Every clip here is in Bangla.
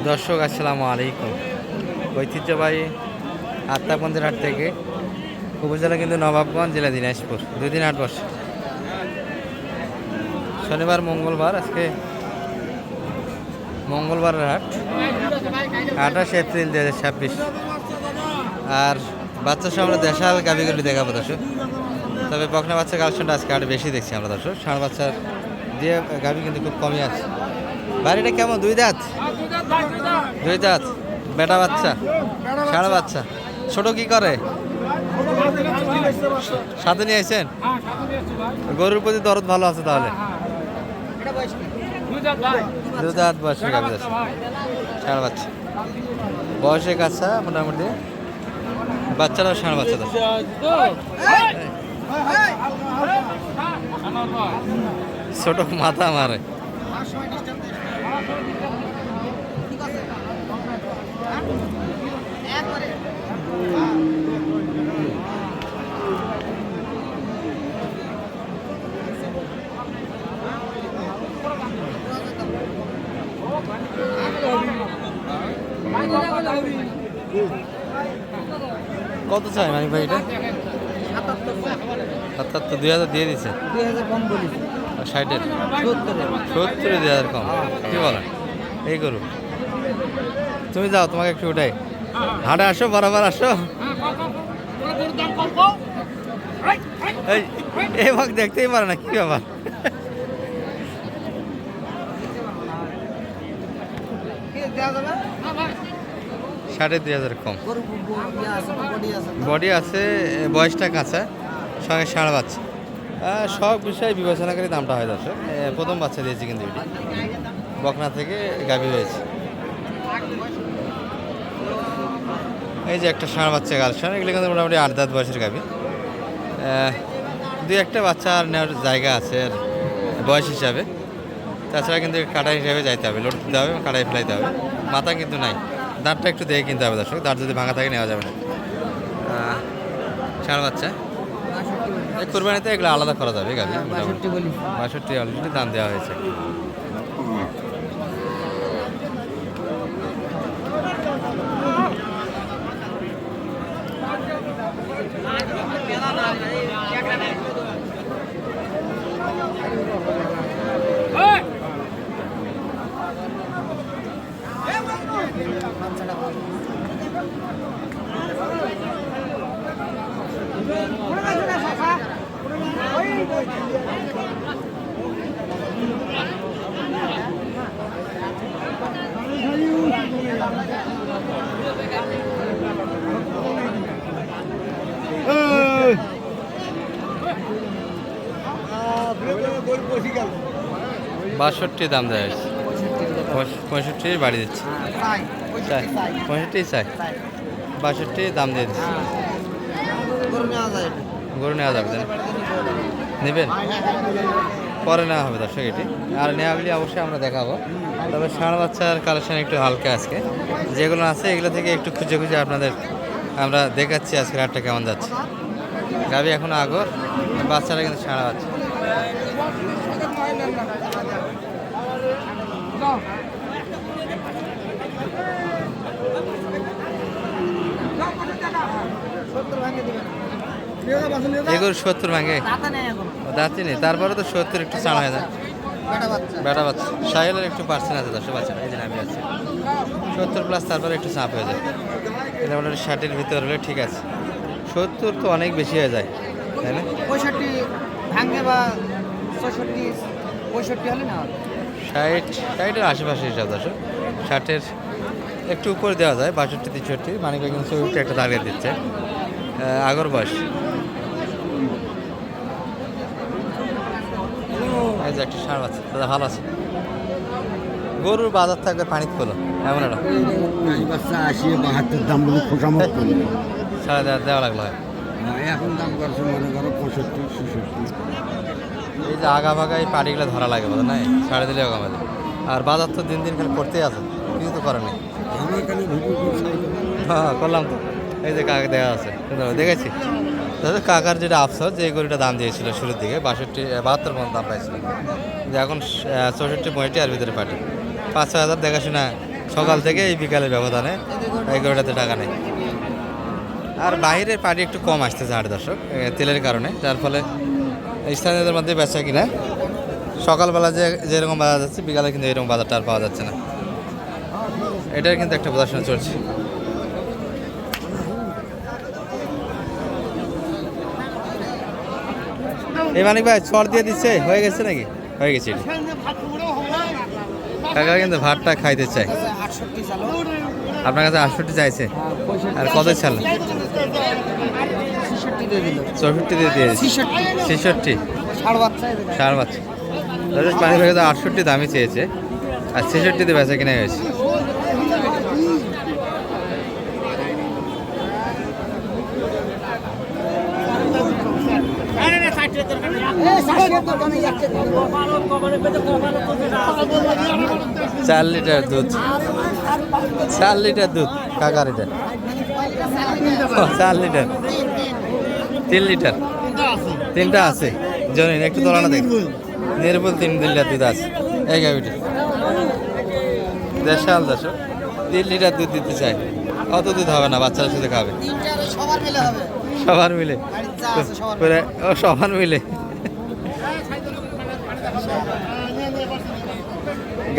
দর্শক আসসালামু আলাইকুম। ঐতিহ্যবাহী আত্মাপন্থের হাট থেকে উপজেলা কিন্তু নবাবগঞ্জ, জেলা দিনাজপুর। 2 দিন হাট বসে, শনিবার মঙ্গলবার। আজকে মঙ্গলবারের হাট 28 এপ্রিল 2026। আর বাচ্চার সামনে দেশাল গাভিগুলি দেখাবো দর্শক। তবে বকনা বাচ্চা কালেকশনটা আজকে আরও বেশি দেখছি আমরা দর্শক। ষাঁড় বাচ্চার দিয়ে গাভি কিন্তু খুব কমই আছে। বাড়িটা কেমন? 2 দাঁত? 2 দাঁত বেটা বাচ্চা, ষাঁড় বাচ্চা। ছোট কি করে? সাথে নিয়ে আসছেন? গরুর প্রতি দরদ ভালো আছে তাহলে। 2 দাঁত বয়সের গাভি আছে, ষাঁড় বাচ্চা। বয়সে কাছা মোটামুটি, বাচ্চারাও ষাঁড় বাচ্চা। ছোট মাথা মারে। কত চাই মানিক ভাই এটা? 77। 2000 দিয়ে দিচ্ছে। 2000 কম বলিস। 60-এর 70 2000 কম। কি বলেন? এই করু তুমি যাও, তোমাকে একটু উঠাই। হাটে আসো, বরাবর আসো। এই ভাগ দেখতেই পারে না, কি ব্যাপার? 2000 কম। বডি আছে, বয়সটা কাঁচা, সঙ্গে ষাঁড় বাচ্চা। সব বিষয়ে বিবেচনা করে দামটা হয় দর্শক। প্রথম বাচ্চা দিয়েছি কিন্তু এটি বকনা থেকে গাভী হয়েছে। এই যে একটা ষাঁড় বাচ্চা কালেকশন, এগুলো কিন্তু মোটামুটি 8 দাঁত বয়সের গাভী। 2-1টা বাচ্চা আর নেওয়ার জায়গা আছে আর বয়স হিসাবে। তাছাড়া কিন্তু কাটা হিসাবে যাইতে হবে, লোড দিতে হবে, কাটাই ফেলাইতে হবে। মাথা কিন্তু নাই, দাঁতটা একটু দেখে কিনতে হবে দর্শক। দাঁত যদি ভাঙা থাকে নেওয়া যাবে না। ষাঁড় বাচ্চা এই কোরবানিতে এগুলো আলাদা করা যাবে গাভী। 62 অলরেডি দাম দেওয়া হয়েছে। বাষট্টি দাম দেওয়া হয়েছে। 65 বাড়ি দিচ্ছে। 65 চাই, 62 দাম দিয়ে দিচ্ছে। গরু নেওয়া যাবে না? নেবেন? পরে নেওয়া হবে দর্শক এটি। আর নেওয়া হলে অবশ্যই আমরা দেখাবো। তবে ষাঁড় বাচ্চার কালেকশন একটু হালকা আজকে। যেগুলো আছে এগুলো থেকে একটু খুঁজে খুঁজে আপনাদের আমরা দেখাচ্ছি আজকে হাটটা কেমন যাচ্ছে। গাভী এখনো আগর, বাচ্চারা কিন্তু ষাঁড় বাচ্চা। এগুলো 70 ভাঙে, দাঁতই নেই, তারপরে তো 70 একটু চাল হয়ে যায়। বেটা বাচ্চা সাহেলের একটু পার্সেন্ট আছে দর্শক। বাচ্চা এই যে আমি আছি 70+, তারপরে একটু চাপ হয়ে যায়। এটা মোটামুটি 60-এর ভিতরে হলে ঠিক আছে। 70 তো অনেক বেশি হয়ে যায়, তাই না? 65 ভাঙে বা 66 65 হলে না 60-60-এর আশেপাশে হিসাব দর্শক। 60-এর একটু উপরে দেওয়া যায়, 62-63। মানে কিন্তু উঠে একটা দাঁড়িয়ে দিচ্ছে আগর বয়স। এই যে একটা ষাঁড় বাচ্চা, দাদা ভালো আছে। গরুর বাজার থাকবে পানি খোলো এমন একটা 80-72 দাম বলে খোসামত করি। 7,500 দেওয়া লাগলো। এখন দাম করছে মনে করো 65-66। এই যে আগা ভাগা এই পাটিগুলো ধরা লাগে বলে নাই, ছাড়ে দিলেও কমে। আর বাজার তো দিন দিন খালি করতেই আছে, কিছু তো করে নেই। আমার এখানে ভিডিও করছে। হ্যাঁ করলাম তো। এই যে কাকা দেওয়া আছে, দেখেছি দাদা। কাকার যেটা আফসোস, যে গরুটা দাম দিয়েছিল শুরুর দিকে 72 পর্যন্ত দাম পাইছিল, যে এখন 64-65 আর ভিতরে পাঠে 5-6 হাজার দেখাশোনা সকাল থেকে এই বিকালের ব্যবধানে এই গরুটাতে টাকা নেই। আর বাইরের পার্টি একটু কম আসতেছে হাট দর্শক তেলের কারণে, যার ফলে স্থানীয়দের মধ্যে বেচা কিনা সকালবেলা যেরকম বাজার যাচ্ছে বিকালে কিন্তু এরকম বাজারটা আর পাওয়া যাচ্ছে না। এটার কিন্তু একটা প্রদর্শন চলছে। এই মানিক ভাই ছড় দিয়ে দিচ্ছে, হয়ে গেছে নাকি? হয়ে গেছে এটি। কাকা কিন্তু ভাতটা খাইতে চাই। 68 চালো, আপনার কাছে 68 চাইছে, আর কত ছাড়ল? 66 দিয়ে দিল। 64 দিয়ে দিয়েছে। 66 ষাড় বাচ্চা এই দেখেন। ষাঁড় বাচ্চা। মানিক ভাই তো 68 দামই চেয়েছে, আর 66 দিয়ে বেচা কিনা হয়েছে। চার লিটার দুধ, 4 লিটার দুধ কাকার এটা। 4 লিটার, 3 লিটার, 3টা আছে। জানেন একটু তোলানো দেখ, নির্ভুল 3 লিটার দুধ আছে এই গাভিটা। দেশাল দর্শক 3 লিটার দুধ দিতে চাই। অত দুধ হবে না, বাচ্চারা শুধু খাবে। সবার মিলে হবে। সবার মিলে, বাড়ির যা আছে সবার ও সবার মিলে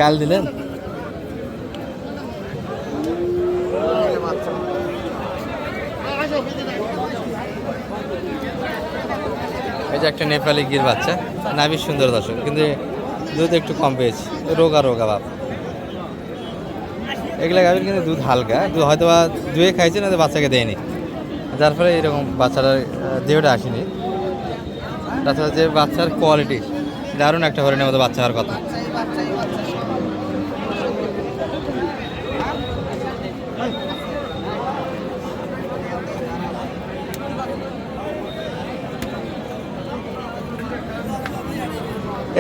গাল দিলেন। এই যে একটা নেপালি গির বাচ্চা, নাভি সুন্দর দর্শক, কিন্তু দুধ একটু কম পেয়েছি, রোগা রোগা ভাব। এগুলা গাভীর কিন্তু দুধ হালকা, দুধ হয়তো বা দুয়ে খাইছে না, বাচ্চাকে দেয়নি, যার ফলে এরকম বাচ্চাটার দেহটা আসেনি। তাছাড়া যে বাচ্চার কোয়ালিটি দারুণ, একটা হরিণের মতো বাচ্চা হওয়ার কথা।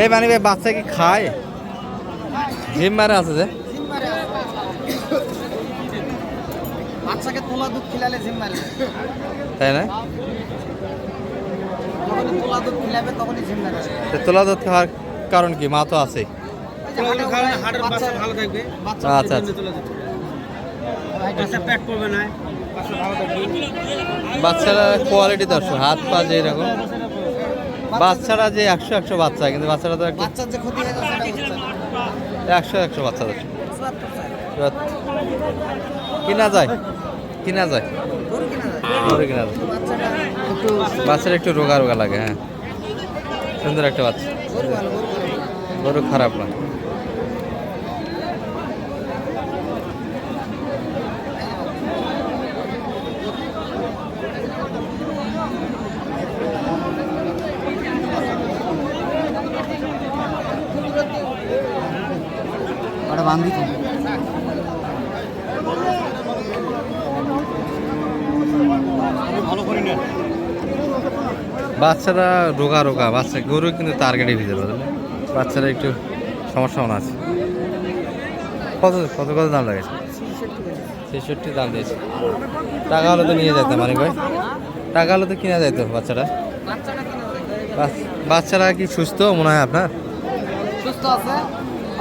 এই মানে ভাই বাচ্চা কি খায়? জিম মারে আছে যে, বাচ্চাকে তোলা দুধ খিলালে জিম মারে। তাই না? যখনই তোলা দুধ খিলাবে তখনই জিম মারে। তো তোলা দুধ খাওয়ার কারণ কি? মা তো আছেই। বাচ্চা ভালো থাকবে। আচ্ছা আচ্ছা, পেট পড়বে না। বাচ্চা ভালো থাকবে। বাচ্চারা কোয়ালিটি দর্শক, হাত পা যে এরকম, বাচ্চারা যে 100 বাচ্চা, কিন্তু বাচ্চারা তো একটা বাচ্চার যে ক্ষতি হয়ে যাচ্ছে সেটা বুঝছে না। 100 বাচ্চা দর্শক। 74 কিনা যায়, কিনা যায়, গরু কিনা যায়। গরু কিনা যায়। বাচ্চাটা একটু বাচ্চারা একটু রোগা রোগা লাগে। হ্যাঁ, সুন্দর একটা বাচ্চা, গরু ভালো, গরু ভালো। গরু খারাপ না। ওটা বান্ধি তো। ভালো করি না। বাচ্চারা রোগা রোগা বাচ্চা, গরু কিন্তু টার্গেটের ভিতরে, বুঝলেন? বাচ্চারা একটু সমস্যা মনে আছে। কত কত কত দাম লাগেছে? 66 দাম দিয়েছে। টাকা হলে তো নিয়ে যেতাম মানিক ভাই, টাকা হলে তো কিনা যাইতো বাচ্চাটা। বাচ্চাটা কিনা যায়। বাচ্চারা কি সুস্থ মনে হয় আপনার? সুস্থ আছে।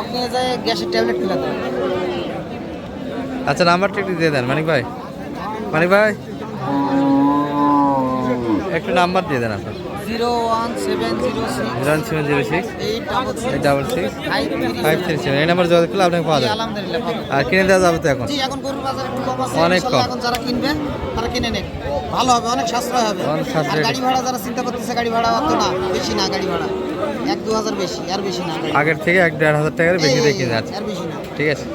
আপনি যে গ্যাসের ট্যাবলেট কিনা দেন। আচ্ছা, নাম্বারটা একটু দিয়ে দেন মানিক ভাই। মানিক ভাই একটু নাম্বার দিয়ে দেন আপনার। 01706 01706 866 537। এই নাম্বার যোগাযোগ করলে আপনাকে পাওয়া যাবে। আলহামদুলিল্লাহ পাবেন। আর কিনে দেওয়া যাবে তো এখন? জি, এখন গরুর বাজার একটু কম আছে। অনেক ইনশাআল্লাহ কম। এখন যারা কিনবে তারা কিনে নেক। ভালো হবে, অনেক সাশ্রয় হবে। অনেক আর সাশ্রয়। গাড়ি ভাড়া যারা চিন্তা করতেছে, গাড়ি ভাড়া অত না, বেশি না গাড়ি ভাড়া। 1-2 হাজার বেশি, আর বেশি না। আগের থেকে 1-1.5 হাজার টাকার বেশি দিয়ে কিনে আছে। আর বেশি না। ঠিক আছে।